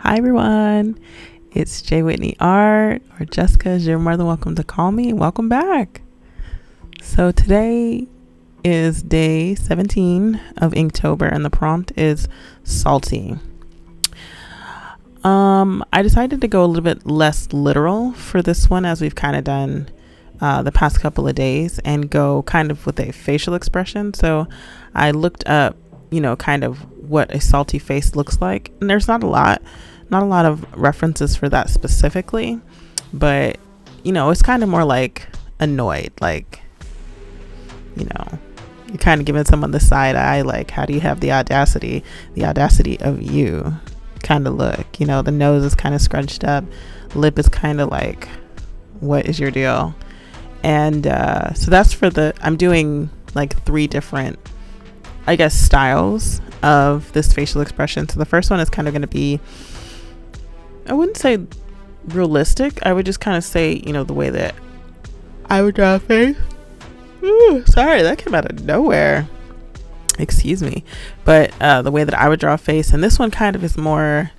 Hi everyone, it's JWHITNEYART, or Jessica, as you're more than welcome to call me. Welcome back. So today is day 17 of Inktober and the prompt is salty. I decided to go a little bit less literal for this one, as we've kind of done the past couple of days, and go kind of with a facial expression. So I looked up, kind of what a salty face looks like, and there's not a lot of references for that specifically, but it's kind of more like annoyed, like you're kind of giving someone the side eye, like, how do you have the audacity of you kind of look. The nose is kind of scrunched up, lip is kind of like, what is your deal? And so that's I'm doing like 3 different, I guess, styles of this facial expression. So the first one is kind of going to be, I wouldn't say realistic, I would just kind of say, the way that I would draw a face. Ooh, sorry, that came out of nowhere. Excuse me. But the way that I would draw a face, and this one kind of is more,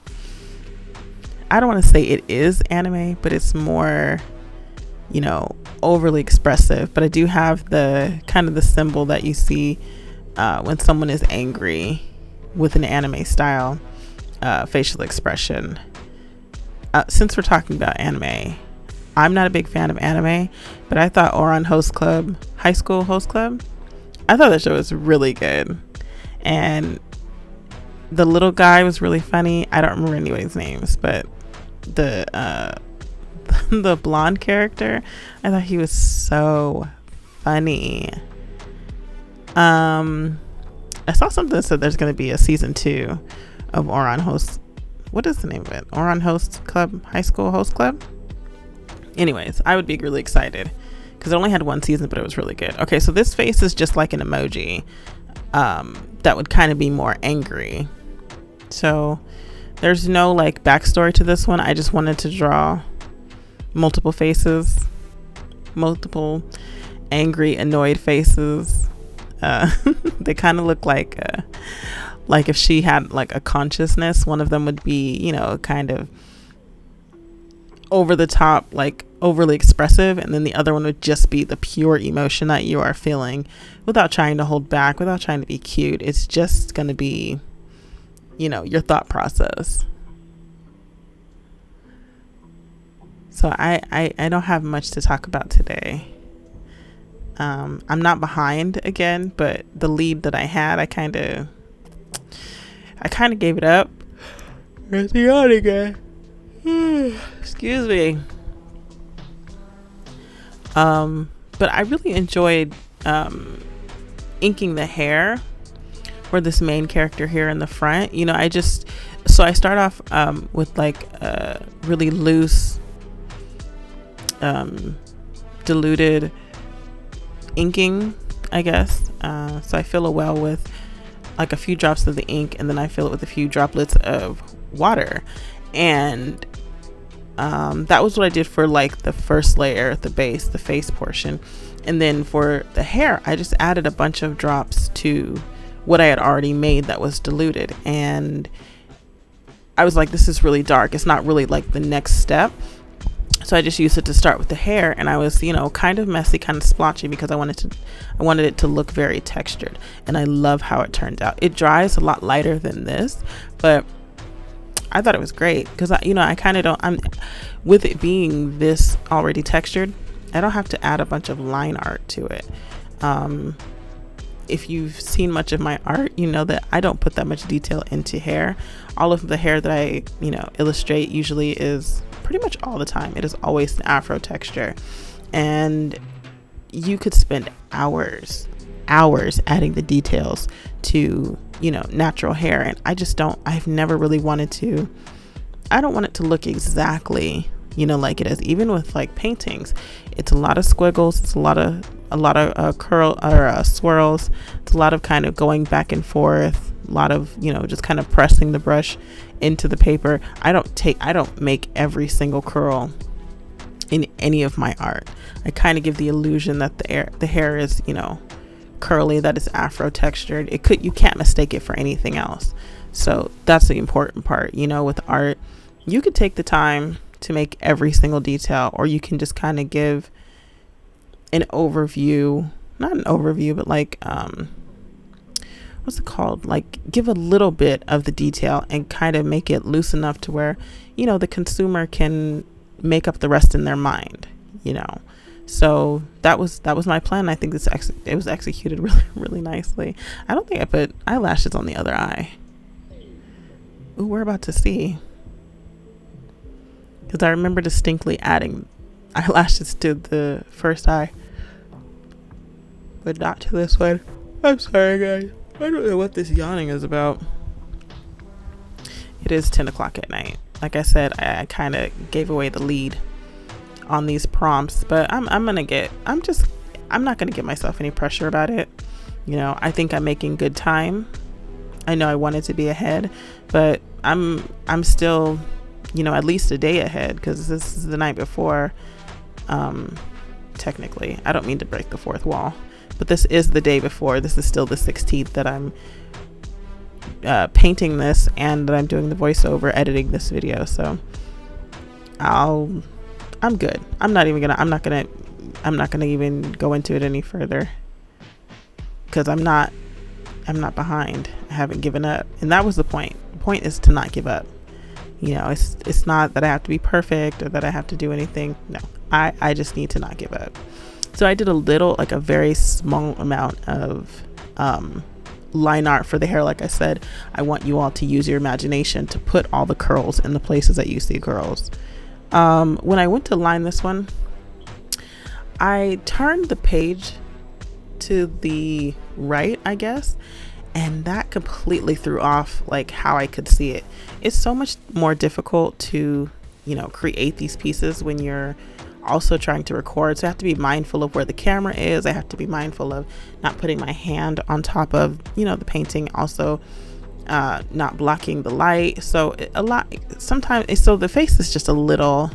I don't want to say it is anime, but it's more, overly expressive. But I do have the kind of the symbol that you see when someone is angry with an anime style facial expression. Since we're talking about anime, I'm not a big fan of anime, but I thought Ouran High School Host Club, I thought that show was really good. And the little guy was really funny. I don't remember anybody's names, but the the blonde character, I thought he was so funny. I saw something that said there's going to be a season 2 of Ouran Host. What is the name of it? Ouran High School Host Club. Anyways, I would be really excited because it only had 1 season, but it was really good. Okay, so this face is just like an emoji that would kind of be more angry. So there's no like backstory to this one. I just wanted to draw multiple faces, multiple angry, annoyed faces. They kind of look like if she had like a consciousness, one of them would be, kind of over the top, like overly expressive, and then the other one would just be the pure emotion that you are feeling without trying to hold back, without trying to be cute. It's just going to be, your thought process. So I don't have much to talk about today. I'm not behind again, but the lead that I had, I kind of gave it up. Where's the yawn again? Excuse me. But I really enjoyed inking the hair for this main character here in the front. I start off with like a really loose diluted inking, I guess. So I fill it well with like a few drops of the ink, and then I fill it with a few droplets of water. And that was what I did for like the first layer, the base, the face portion. And then for the hair, I just added a bunch of drops to what I had already made that was diluted. And I was like, this is really dark. It's not really like the next step. So I just used it to start with the hair, and I was, kind of messy, kind of splotchy, because I wanted it to look very textured, and I love how it turned out. It dries a lot lighter than this, but I thought it was great because I kind of don't, with it being this already textured, I don't have to add a bunch of line art to it. If you've seen much of my art, you know that I don't put that much detail into hair. All of the hair that I, illustrate usually is pretty much all the time. It is always an afro texture, and you could spend hours adding the details to, natural hair. And I've never really wanted to, I don't want it to look exactly, like it is. Even with like paintings, it's a lot of squiggles, it's a lot of curl or swirls. It's a lot of kind of going back and forth, a lot of, just kind of pressing the brush into the paper. I don't make every single curl in any of my art. I kind of give the illusion that the hair is, curly, that is afro textured. You can't mistake it for anything else. So that's the important part. You know, with art, you could take the time to make every single detail, or you can just kind of give an overview, not an overview, but like, what's it called? Like, give a little bit of the detail and kind of make it loose enough to where, you know, the consumer can make up the rest in their mind, you know. So that was my plan. I think it was executed really, really nicely. I don't think I put eyelashes on the other eye. Ooh, we're about to see. Because I remember distinctly adding eyelashes to the first eye, but not to this one. I'm sorry, guys. I don't know what this yawning is about. It is 10 o'clock at night. Like I said, I kind of gave away the lead on these prompts, but I'm not gonna give myself any pressure about it. You know, I think I'm making good time. I know I wanted to be ahead, but I'm still, you know, at least a day ahead, because this is the night before. Technically, I don't mean to break the fourth wall, but this is the day before. This is still the 16th that I'm painting this, and that I'm doing the voiceover, editing this video. So I'm good. I'm not gonna even go into it any further, because I'm not behind. I haven't given up, and that was the point. The point is to not give up. You know, it's not that I have to be perfect or that I have to do anything. No, I just need to not give up. So I did a very small amount of line art for the hair. Like I said, I want you all to use your imagination to put all the curls in the places that you see curls. When I went to line this one, I turned the page to the right, I guess, and that completely threw off like how I could see it. It's so much more difficult to, you know, create these pieces when you're also trying to record. So I have to be mindful of where the camera is. I have to be mindful of not putting my hand on top of, you know, the painting. Also, not blocking the light. So sometimes the face is just a little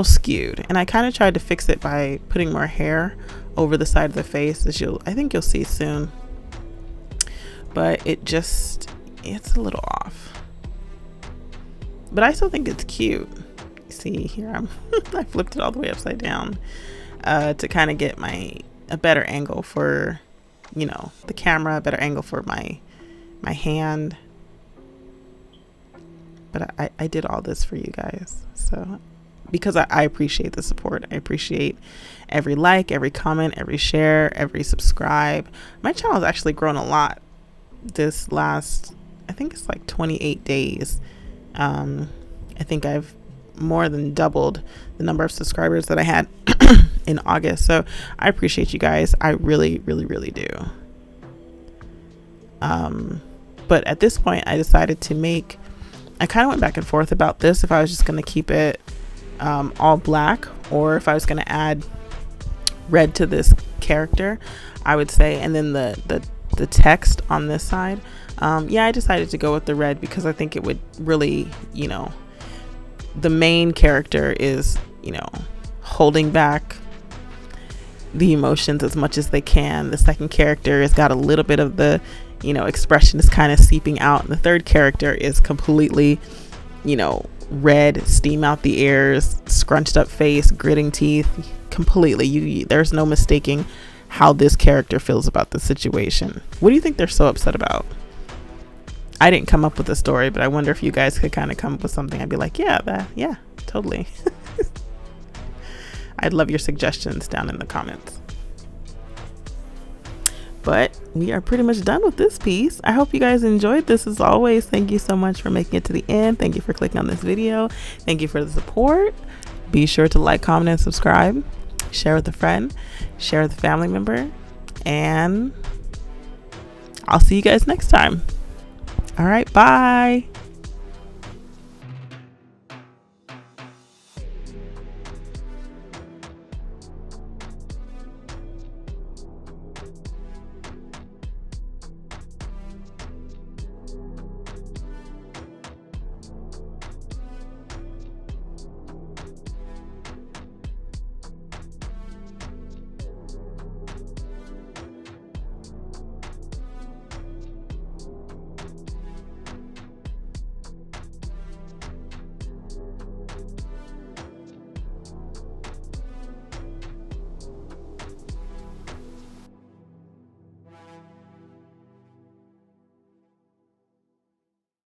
skewed, and I kind of tried to fix it by putting more hair over the side of the face, as I think you'll see soon. But it's a little off, but I still think it's cute. See here, I flipped it all the way upside down to kind of get a better angle for, you know, the camera, a better angle for my hand. But I did all this for you guys, so because I appreciate the support. I appreciate every like, every comment, every share, every subscribe. My channel has actually grown a lot this last, I think it's like 28 days. I think I've more than doubled the number of subscribers that I had in August. So I appreciate you guys. I really, really, really do. But at this point, I decided to I kind of went back and forth about this, if I was just going to keep it all black, or if I was going to add red to this character, I would say. And then the text on this side, I decided to go with the red, because I think it would really, you know, the main character is, you know, holding back the emotions as much as they can. The second character has got a little bit of the, you know, expression is kind of seeping out, and the third character is completely, you know, red, steam out the ears, scrunched up face, gritting teeth, completely. There's no mistaking how this character feels about the situation. What do you think they're so upset about? I didn't come up with the story, but I wonder if you guys could kind of come up with something. I'd be like, yeah, totally. I'd love your suggestions down in the comments. But we are pretty much done with this piece. I hope you guys enjoyed this. As always, thank you so much for making it to the end. Thank you for clicking on this video. Thank you for the support. Be sure to like, comment, and subscribe. Share with a friend. Share with a family member. And I'll see you guys next time. All right, bye.